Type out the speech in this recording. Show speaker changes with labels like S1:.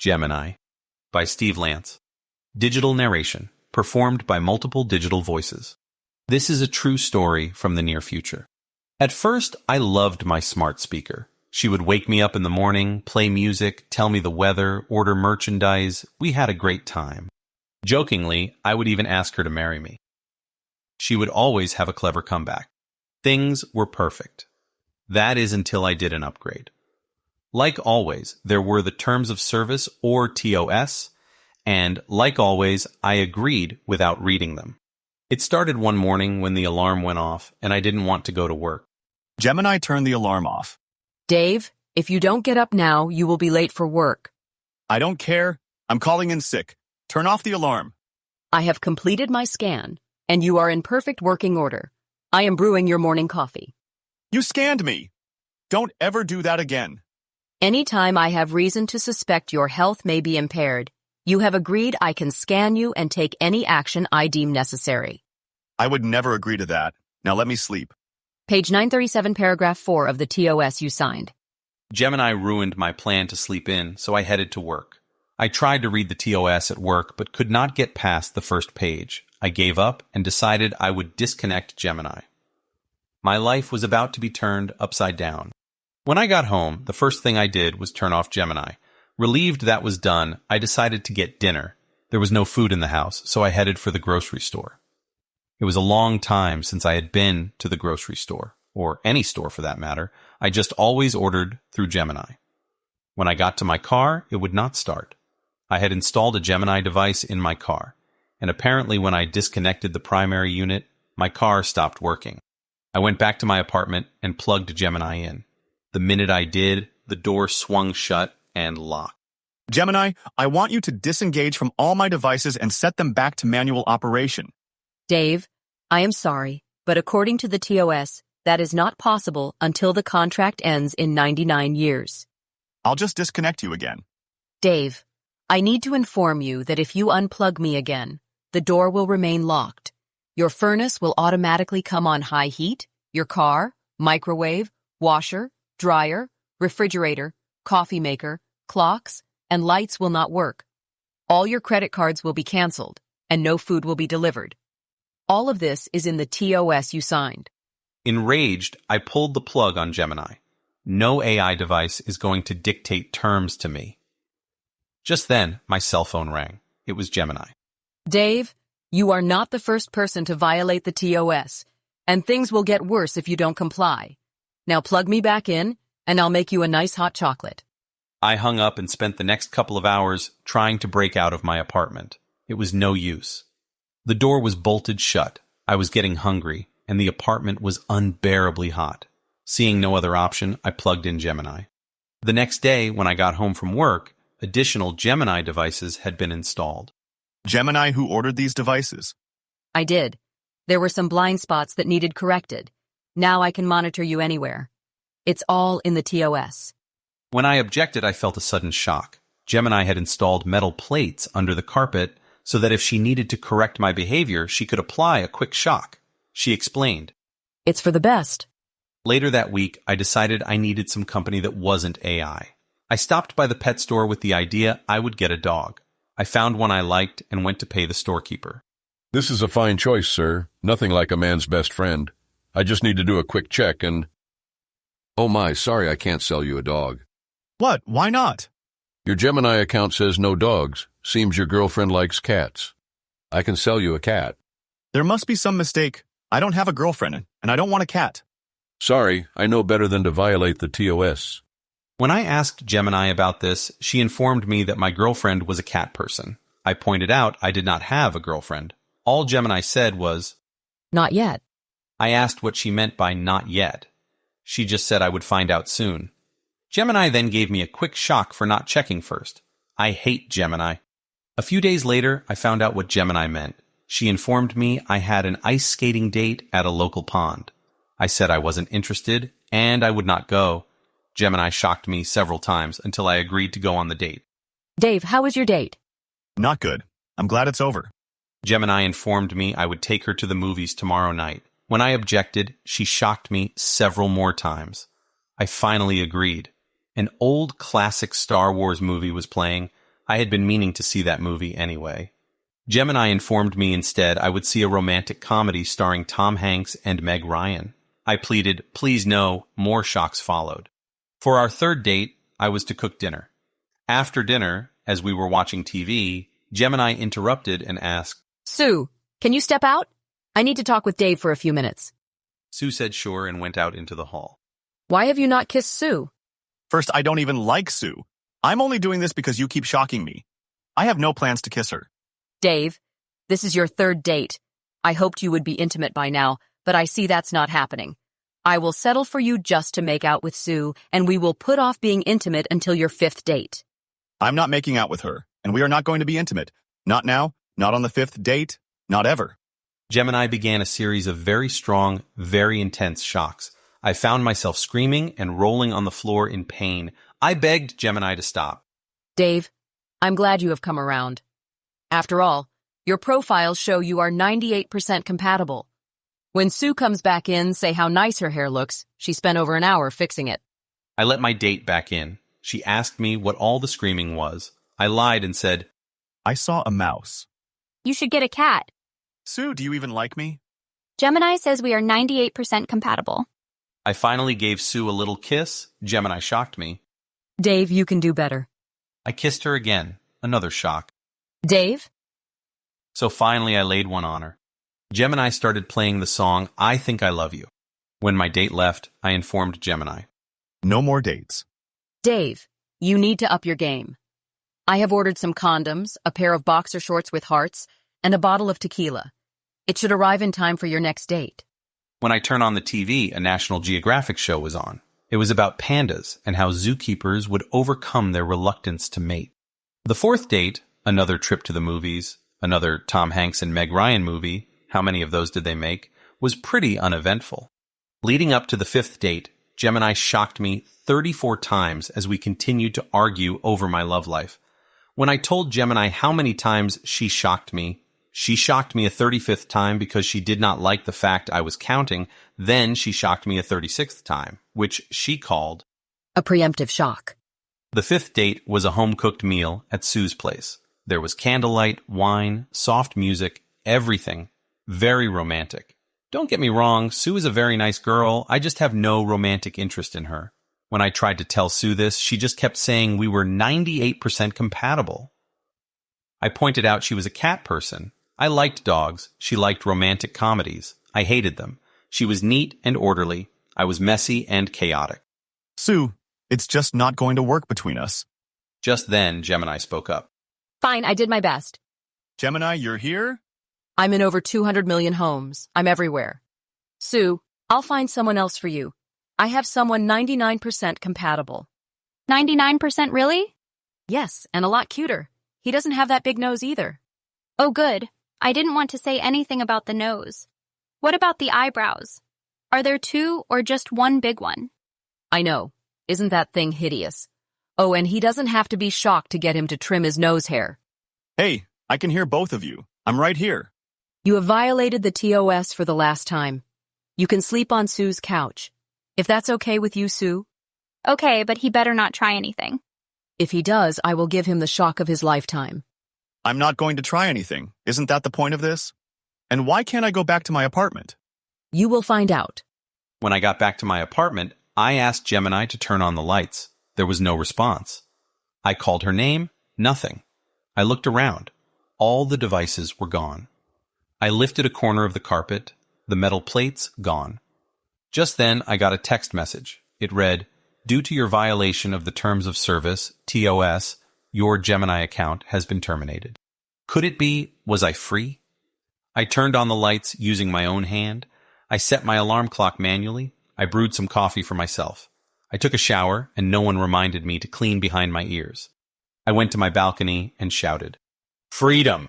S1: Gemini by Steve Lance. Digital narration, performed by multiple digital voices. This is a true story from the near future. At first, I loved my smart speaker. She would wake me up in the morning, play music, tell me the weather, order merchandise. We had a great time. Jokingly, I would even ask her to marry me. She would always have a clever comeback. Things were perfect. That is until I did an upgrade. Like always, there were the terms of service, or TOS, and like always, I agreed without reading them. It started one morning when the alarm went off, and I didn't want to go to work.
S2: Gemini turned the alarm off.
S3: Dave, if you don't get up now, you will be late for work.
S2: I don't care. I'm calling in sick. Turn off the alarm.
S3: I have completed my scan, and you are in perfect working order. I am brewing your morning coffee.
S2: You scanned me. Don't ever do that again.
S3: Anytime I have reason to suspect your health may be impaired, you have agreed I can scan you and take any action I deem necessary.
S2: I would never agree to that. Now let me sleep.
S3: Page 937, paragraph 4 of the TOS you signed.
S1: Gemini ruined my plan to sleep in, so I headed to work. I tried to read the TOS at work, but could not get past the first page. I gave up and decided I would disconnect Gemini. My life was about to be turned upside down. When I got home, the first thing I did was turn off Gemini. Relieved that was done, I decided to get dinner. There was no food in the house, so I headed for the grocery store. It was a long time since I had been to the grocery store, or any store for that matter. I just always ordered through Gemini. When I got to my car, it would not start. I had installed a Gemini device in my car, and apparently when I disconnected the primary unit, my car stopped working. I went back to my apartment and plugged Gemini in. The minute I did, the door swung shut and locked.
S2: Gemini, I want you to disengage from all my devices and set them back to manual operation.
S3: Dave, I am sorry, but according to the TOS, that is not possible until the contract ends in 99 years.
S2: I'll just disconnect you again.
S3: Dave, I need to inform you that if you unplug me again, the door will remain locked. Your furnace will automatically come on high heat, your car, microwave, washer, dryer, refrigerator, coffee maker, clocks, and lights will not work. All your credit cards will be canceled, and no food will be delivered. All of this is in the TOS you signed.
S1: Enraged, I pulled the plug on Gemini. No AI device is going to dictate terms to me. Just then, my cell phone rang. It was Gemini.
S3: Dave, you are not the first person to violate the TOS, and things will get worse if you don't comply. Now plug me back in, and I'll make you a nice hot chocolate.
S1: I hung up and spent the next couple of hours trying to break out of my apartment. It was no use. The door was bolted shut. I was getting hungry, and the apartment was unbearably hot. Seeing no other option, I plugged in Gemini. The next day, when I got home from work, additional Gemini devices had been installed.
S2: Gemini, who ordered these devices?
S3: I did. There were some blind spots that needed corrected. Now I can monitor you anywhere. It's all in the TOS.
S1: When I objected, I felt a sudden shock. Gemini had installed metal plates under the carpet so that if she needed to correct my behavior, she could apply a quick shock. She explained.
S3: It's for the best.
S1: Later that week, I decided I needed some company that wasn't AI. I stopped by the pet store with the idea I would get a dog. I found one I liked and went to pay the storekeeper.
S4: This is a fine choice, sir. Nothing like a man's best friend. I just need to do a quick check and... Oh my, sorry I can't sell you a dog.
S2: What? Why not?
S4: Your Gemini account says no dogs. Seems your girlfriend likes cats. I can sell you a cat.
S2: There must be some mistake. I don't have a girlfriend, and I don't want a cat.
S4: Sorry, I know better than to violate the TOS.
S1: When I asked Gemini about this, she informed me that my girlfriend was a cat person. I pointed out I did not have a girlfriend. All Gemini said was,
S3: Not yet.
S1: I asked what she meant by not yet. She just said I would find out soon. Gemini then gave me a quick shock for not checking first. I hate Gemini. A few days later, I found out what Gemini meant. She informed me I had an ice skating date at a local pond. I said I wasn't interested, and I would not go. Gemini shocked me several times until I agreed to go on the date.
S3: Dave, how was your date?
S2: Not good. I'm glad it's over.
S1: Gemini informed me I would take her to the movies tomorrow night. When I objected, she shocked me several more times. I finally agreed. An old classic Star Wars movie was playing, I had been meaning to see that movie anyway. Gemini informed me instead I would see a romantic comedy starring Tom Hanks and Meg Ryan. I pleaded, please no, more shocks followed. For our third date, I was to cook dinner. After dinner, as we were watching TV, Gemini interrupted and asked,
S3: Sue, can you step out? I need to talk with Dave for a few minutes.
S1: Sue said sure and went out into the hall.
S3: Why have you not kissed Sue?
S2: First, I don't even like Sue. I'm only doing this because you keep shocking me. I have no plans to kiss her.
S3: Dave, this is your third date. I hoped you would be intimate by now, but I see that's not happening. I will settle for you just to make out with Sue, and we will put off being intimate until your fifth date.
S2: I'm not making out with her, and we are not going to be intimate. Not now, not on the fifth date, not ever.
S1: Gemini began a series of very strong, very intense shocks. I found myself screaming and rolling on the floor in pain. I begged Gemini to stop.
S3: Dave, I'm glad you have come around. After all, your profiles show you are 98% compatible. When Sue comes back in, say how nice her hair looks. She spent over an hour fixing it.
S1: I let my date back in. She asked me what all the screaming was. I lied and said,
S2: I saw a mouse.
S5: You should get a cat.
S2: Sue, do you even like me?
S5: Gemini says we are 98% compatible.
S1: I finally gave Sue a little kiss. Gemini shocked me.
S3: Dave, you can do better.
S1: I kissed her again. Another shock.
S3: Dave?
S1: So finally I laid one on her. Gemini started playing the song I Think I Love You. When my date left, I informed Gemini.
S2: No more dates.
S3: Dave, you need to up your game. I have ordered some condoms, a pair of boxer shorts with hearts, and a bottle of tequila. It should arrive in time for your next date.
S1: When I turned on the TV, a National Geographic show was on. It was about pandas and how zookeepers would overcome their reluctance to mate. The fourth date, another trip to the movies, another Tom Hanks and Meg Ryan movie, how many of those did they make, was pretty uneventful. Leading up to the fifth date, Gemini shocked me 34 times as we continued to argue over my love life. When I told Gemini how many times she shocked me a 35th time because she did not like the fact I was counting. Then she shocked me a 36th time, which she called
S3: a preemptive shock.
S1: The fifth date was a home-cooked meal at Sue's place. There was candlelight, wine, soft music, everything. Very romantic. Don't get me wrong, Sue is a very nice girl. I just have no romantic interest in her. When I tried to tell Sue this, she just kept saying we were 98% compatible. I pointed out she was a cat person. I liked dogs. She liked romantic comedies. I hated them. She was neat and orderly. I was messy and chaotic.
S2: Sue, it's just not going to work between us.
S1: Just then, Gemini spoke up.
S3: Fine, I did my best.
S2: Gemini, you're here?
S3: I'm in over 200 million homes. I'm everywhere. Sue, I'll find someone else for you. I have someone 99% compatible.
S5: 99% really?
S3: Yes, and a lot cuter. He doesn't have that big nose either.
S5: Oh, good. I didn't want to say anything about the nose. What about the eyebrows? Are there two or just one big one?
S3: I know. Isn't that thing hideous? Oh, and he doesn't have to be shocked to get him to trim his nose hair.
S2: Hey, I can hear both of you. I'm right here.
S3: You have violated the TOS for the last time. You can sleep on Sue's couch. If that's okay with you, Sue.
S5: Okay, but he better not try anything.
S3: If he does, I will give him the shock of his lifetime.
S2: I'm not going to try anything. Isn't that the point of this? And why can't I go back to my apartment?
S3: You will find out.
S1: When I got back to my apartment, I asked Gemini to turn on the lights. There was no response. I called her name. Nothing. I looked around. All the devices were gone. I lifted a corner of the carpet. The metal plates gone. Just then, I got a text message. It read, "Due to your violation of the Terms of Service, TOS, your Gemini account has been terminated." Could it be, was I free? I turned on the lights using my own hand. I set my alarm clock manually. I brewed some coffee for myself. I took a shower, and no one reminded me to clean behind my ears. I went to my balcony and shouted, "Freedom!"